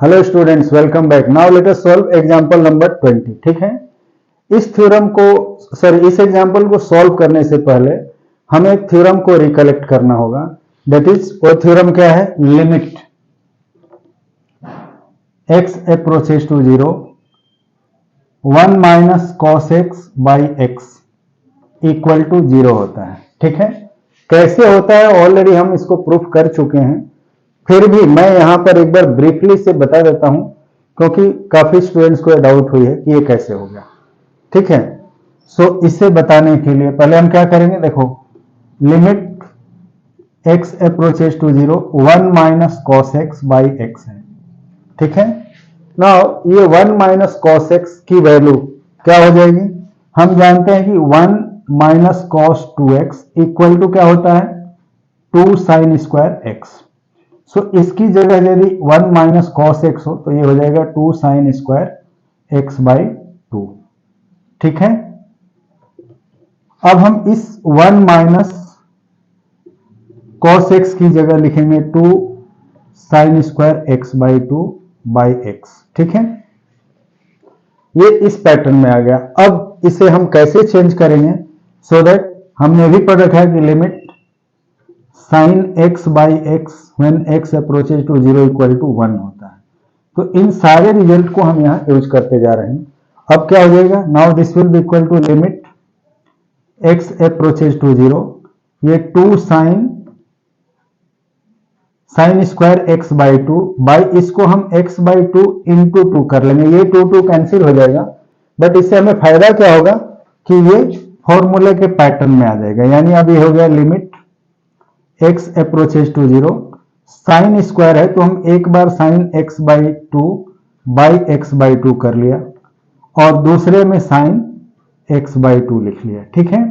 Hello students, welcome back. Now let us solve example number 20। ठीक है, इस theorem को इस एग्जांपल को सॉल्व करने से पहले हमें एक थ्योरम को रिकलेक्ट करना होगा। दैट इज, वो थ्योरम क्या है? Limit x approaches to 0 1 minus cos x by x equal to 0 होता है। ठीक है, कैसे होता है ऑलरेडी हम इसको प्रूफ कर चुके हैं, फिर भी मैं यहां पर एक बार ब्रीफली से बता देता हूं क्योंकि काफी स्टूडेंट्स को डाउट हुई है कि ये कैसे हो गया। ठीक है, सो इसे बताने के लिए पहले हम क्या करेंगे, देखो limit x approaches to 0 1 minus cos x by x है। ठीक है, नाउ ये 1 माइनस कॉस एक्स की वैल्यू क्या हो जाएगी? हम जानते हैं कि 1 minus cos 2x equal to क्या होता है? 2 साइन स्क्वायर एक्स। सो इसकी जगह यदि 1 माइनस कॉस एक्स हो तो ये हो जाएगा 2 साइन स्क्वायर एक्स बाई 2। ठीक है, अब हम इस 1 माइनस कॉस एक्स की जगह लिखेंगे 2 sine square x by 2 by x. ठीक है, ये इस पैटर्न में आ गया। अब इसे हम कैसे चेंज करेंगे? सो दैट हमने भी पढ़ रखा है कि limit sine x by x when x approaches to 0 equal to 1 होता है। तो इन सारे रिजल्ट को हम यहां यूज करते जा रहे हैं। अब क्या हो जाएगा? Now this will be equal to limit x approaches to 0, ये 2 sine square x by 2 by इसको हम एक्स बाई 2 इंटू 2 कर लेंगे। ये 2 कैंसिल हो जाएगा, बट इससे हमें फायदा क्या होगा कि ये फॉर्मूले के पैटर्न में आ जाएगा। यानी अब ये हो गया limit x approaches to 0, sine square है तो हम एक बार sine x by 2 by x by 2 कर लिया और दूसरे में साइन x बाई 2 लिख लिया। ठीक है,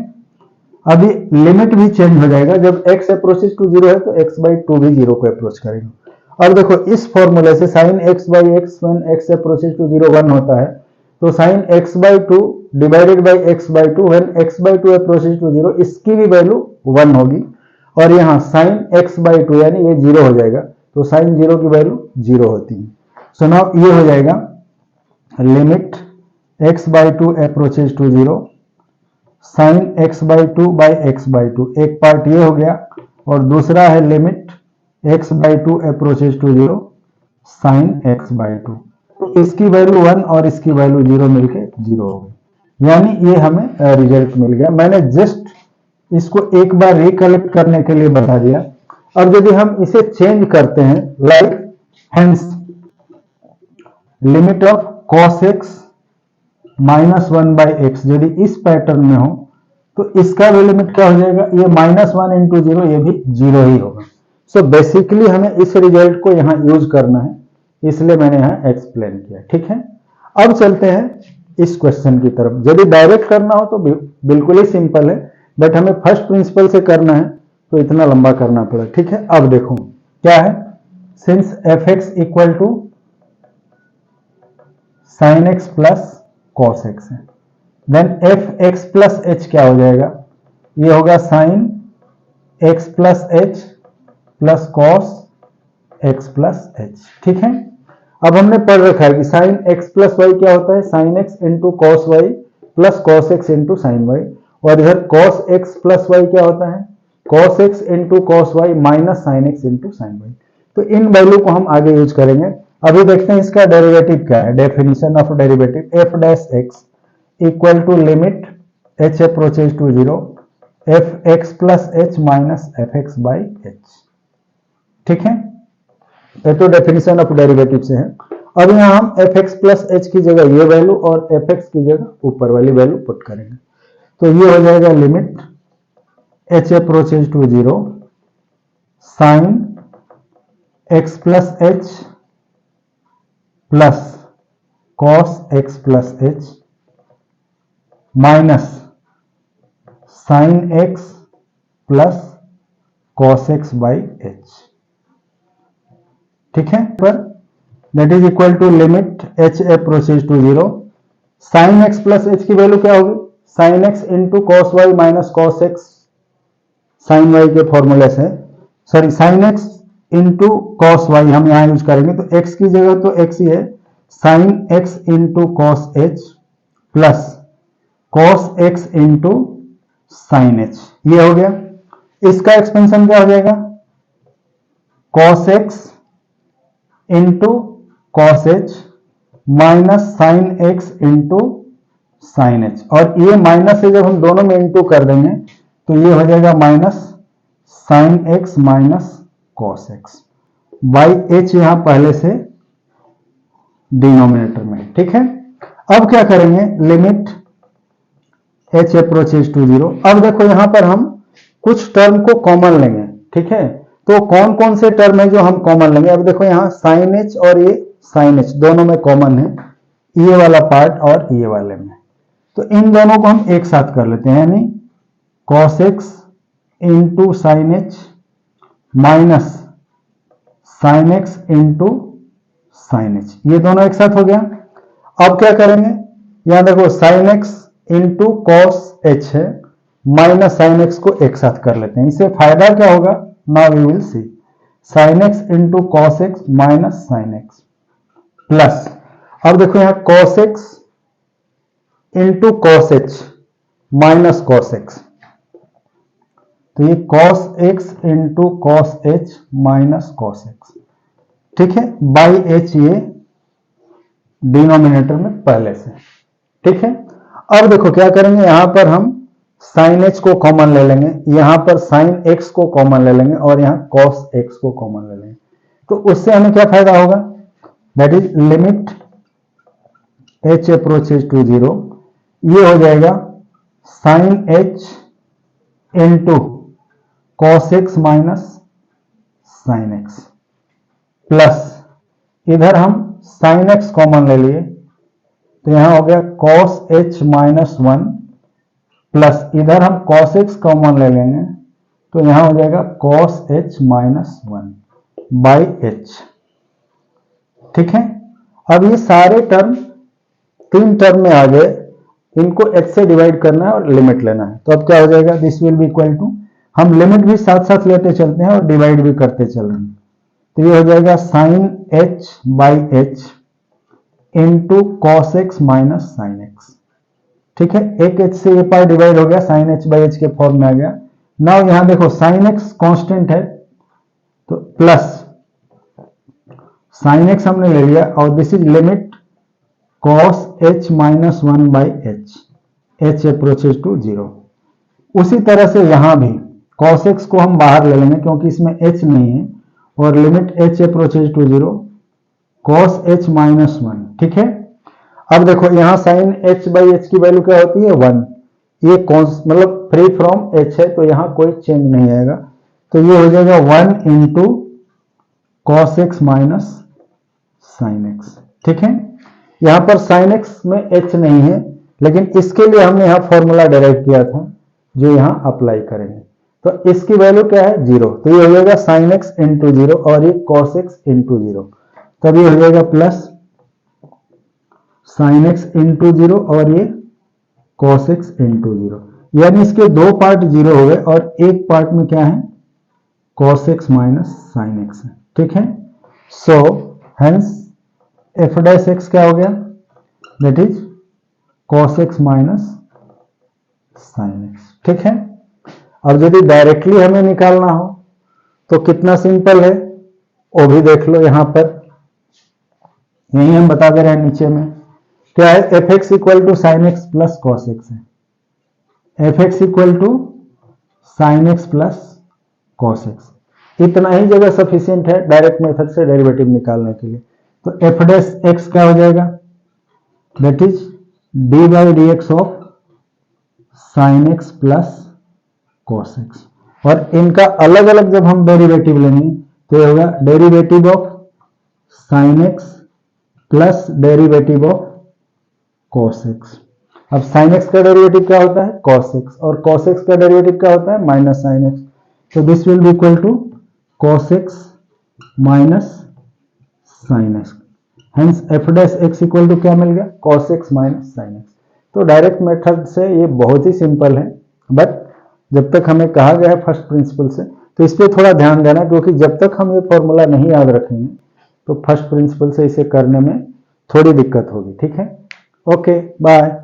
अभी लिमिट भी चेंज हो जाएगा। जब x अप्रोचेज टू 0 है तो x बाई 2 भी 0 को अप्रोच करेगा। और देखो इस फॉर्मूले से sine x by x when x approaches to 0 1 होता है, तो sine x by 2 divided by x by 2 when x by 2 approaches to 0, इसकी भी वैल्यू 1 होगी। और यहाँ साइन x बाई 2 यानी ये 0 हो जाएगा, तो साइन 0 की वैल्यू 0 होती है। सो नाउ ये हो जाएगा limit x by 2 approaches to 0 sine x by 2 by x by 2। एक पार्ट ये हो गया और दूसरा है limit x by 2 approaches to 0 sine x by 2। तो इसकी वैल्यू 1 और इसकी वैल्यू 0 मिलके 0 हो गई, यानी ये हमें रिजल्ट मिल गया। मैंने जस्ट इसको एक बार रिकलेक्ट करने के लिए बता दिया। अब यदि हम इसे चेंज करते हैं, like hence limit of cos x minus 1 by x यदि इस पैटर्न में हो तो इसका भी लिमिट क्या हो जाएगा? ये -1 इंटू 0, ये भी 0 ही होगा। सो बेसिकली हमें इस रिजल्ट को यहां यूज करना है, इसलिए मैंने यहां एक्सप्लेन किया। ठीक है, अब चलते हैं इस क्वेश्चन की तरफ। यदि डायरेक्ट करना हो तो बिल्कुल ही सिंपल है, बट हमें फर्स्ट प्रिंसिपल से करना है तो इतना लंबा करना पड़ा। ठीक है, अब देखो क्या है, since f x equal to sine x plus cos x है, then f x plus h क्या हो जाएगा? ये होगा sine x plus h plus cos x plus h. ठीक है, अब हमने पढ़ रखा है कि साइन एक्स प्लस वाई क्या होता है? Sine x into cos y plus cos x into sine y. और इधर cos x प्लस वाई क्या होता है? cos x into cos y minus sine x into sine y. तो इन वैल्यू को हम आगे यूज करेंगे। अभी देखते हैं इसका डेरिवेटिव क्या है। Definition of derivative f dash x equal to limit h approaches to 0 f x plus h minus f x by h. ठीक है, ये तो डेफिनेशन ऑफ डेरिवेटिव से है। अब यहां हम एफ एक्स प्लस एच की जगह ये वैल्यू और एफ एक्स की जगह ऊपर वाली वैल्यू पुट करेंगे। तो ये हो जाएगा limit h approaches to 0 sine x plus h plus cos x plus h minus sine x plus cos x by h. ठीक है, पर that is equal to limit h approaches to 0 sine x plus h की value क्या होगी? Sine x into cos y minus cos x sine y के फॉर्मूले से, sorry sine x into cos y हम यहां यूज करेंगे, तो x की जगह तो x ही है, sine x into cos h plus cos x into sine h, ये हो गया। इसका एक्सपेंशन क्या हो जाएगा, cos x into cos h minus sine x into sine h, और ये माइनस से जब हम दोनों में इंटू कर देंगे तो ये हो जाएगा minus sine x minus cos x by H, यहां पहले से डिनोमिनेटर में, ठीक है। अब क्या करेंगे, लिमिट h अप्रोचेज टू 0। अब देखो यहां पर हम कुछ टर्म को कॉमन लेंगे, ठीक है। तो कौन कौन से टर्म है जो हम कॉमन लेंगे, अब देखो यहां साइन एच और ये साइन एच दोनों में कॉमन है, ये वाला पार्ट और ये वाले में, तो इन दोनों को हम एक साथ कर लेते हैं, यानी cos x into sine H minus sine x into sine h, ये दोनों एक साथ हो गया। अब क्या करेंगे, यहां देखो sign x into cos H है, माइनस साइन एक्स को एक साथ कर लेते हैं, इससे फायदा क्या होगा, now we will see, sine x into cos x minus sine x plus, अब देखो यहां cos x into cos h minus cos x, तो ये cos x into cos h minus cos x, ठीक है, बाई एच ये denominator में पहले से, ठीक है। अब देखो क्या करेंगे, यहां पर हम साइन एच को कॉमन ले लेंगे, यहां पर साइन एक्स को कॉमन ले लेंगे और यहां कॉस एक्स को कॉमन ले लेंगे, तो उससे हमें क्या फायदा होगा, that is limit h approaches to 0, ये हो जाएगा sine h into cos x minus sine x plus, इधर हम साइन एक्स कॉमन ले लिए तो यहां हो गया कॉस एच माइनस 1 प्लस, इधर हम कॉस एक्स कॉमन ले लेंगे तो यहां हो जाएगा cos h minus 1 by h, ठीक है। अब ये सारे टर्म तीन टर्म में आ गए, इनको h से डिवाइड करना है और लिमिट लेना है, तो अब क्या हो जाएगा, this will be equal to, हम लिमिट भी साथ साथ लेते चलते हैं और डिवाइड भी करते चल रहे हैं, तो ये हो जाएगा sine h by h into cos x minus sine x, ठीक है। एक h से ये पार्ट डिवाइड हो गया, साइन h बाई एच के फॉर्म में आ गया। नाउ यहां देखो साइन एक्स कांस्टेंट है तो प्लस साइन एक्स हमने ले लिया और this is limit cos h minus 1 by h, h approaches to 0। उसी तरह से यहां भी cos x को हम बाहर ले लेंगे क्योंकि इसमें h नहीं है, और limit h approaches to 0 cos h minus 1, ठीक है। अब देखो यहां साइन h बाई एच की वैल्यू क्या होती है 1, ये मतलब फ्री फ्रॉम h है तो यहां कोई चेंज नहीं आएगा, तो ये हो जाएगा 1 into cos x minus sine x, ठीक है। यहां पर साइन एक्स में h नहीं है, लेकिन इसके लिए हमने यहां फॉर्मूला डेराइव किया था जो यहां अप्लाई करेंगे, तो इसकी वैल्यू क्या है 0, तो ये हो जाएगा साइन एक्स इंटू 0 और ये कॉस एक्स इंटू 0, तब ये हो जाएगा प्लस साइन एक्स इंटू 0 और ये कॉस एक्स इंटू 0, यानी इसके दो पार्ट 0 हो गए और एक पार्ट में क्या है cos x minus sine x है, ठीक है। So hence f dash x क्या हो गया, that is cos x minus sine x, ठीक है। अब यदि डायरेक्टली हमें निकालना हो तो कितना सिंपल है वो भी देख लो, यहां पर यही हम बता दे रहे हैं नीचे में क्या है, f x equal to sine x plus cos x है, f x equal to sine x plus cos x, इतना ही जगह सफिशियंट है डायरेक्ट मेथड से डेरिवेटिव निकालने के लिए। तो एफ डैश एक्स क्या हो जाएगा, that is D by D x of sine x plus cos x, और इनका अलग अलग जब हम डेरिवेटिव लेंगे तो ये होगा derivative of sine x plus derivative of cos x. अब साइन एक्स का डेरिवेटिव क्या होता है कॉस एक्स, और कॉस एक्स का डेरिवेटिव क्या होता है माइनस साइन एक्स, तो this will be equal to cos x minus sine x, hence f dash x equal to क्या मिल गया cos x minus sine x. तो डायरेक्ट मेथड से ये बहुत ही सिंपल है, बट जब तक हमें कहा गया है फर्स्ट प्रिंसिपल से तो इस पर थोड़ा ध्यान देना, क्योंकि जब तक हम ये फॉर्मूला नहीं याद रखेंगे तो फर्स्ट प्रिंसिपल से इसे करने में थोड़ी दिक्कत होगी। ठीक है, ओके बाय।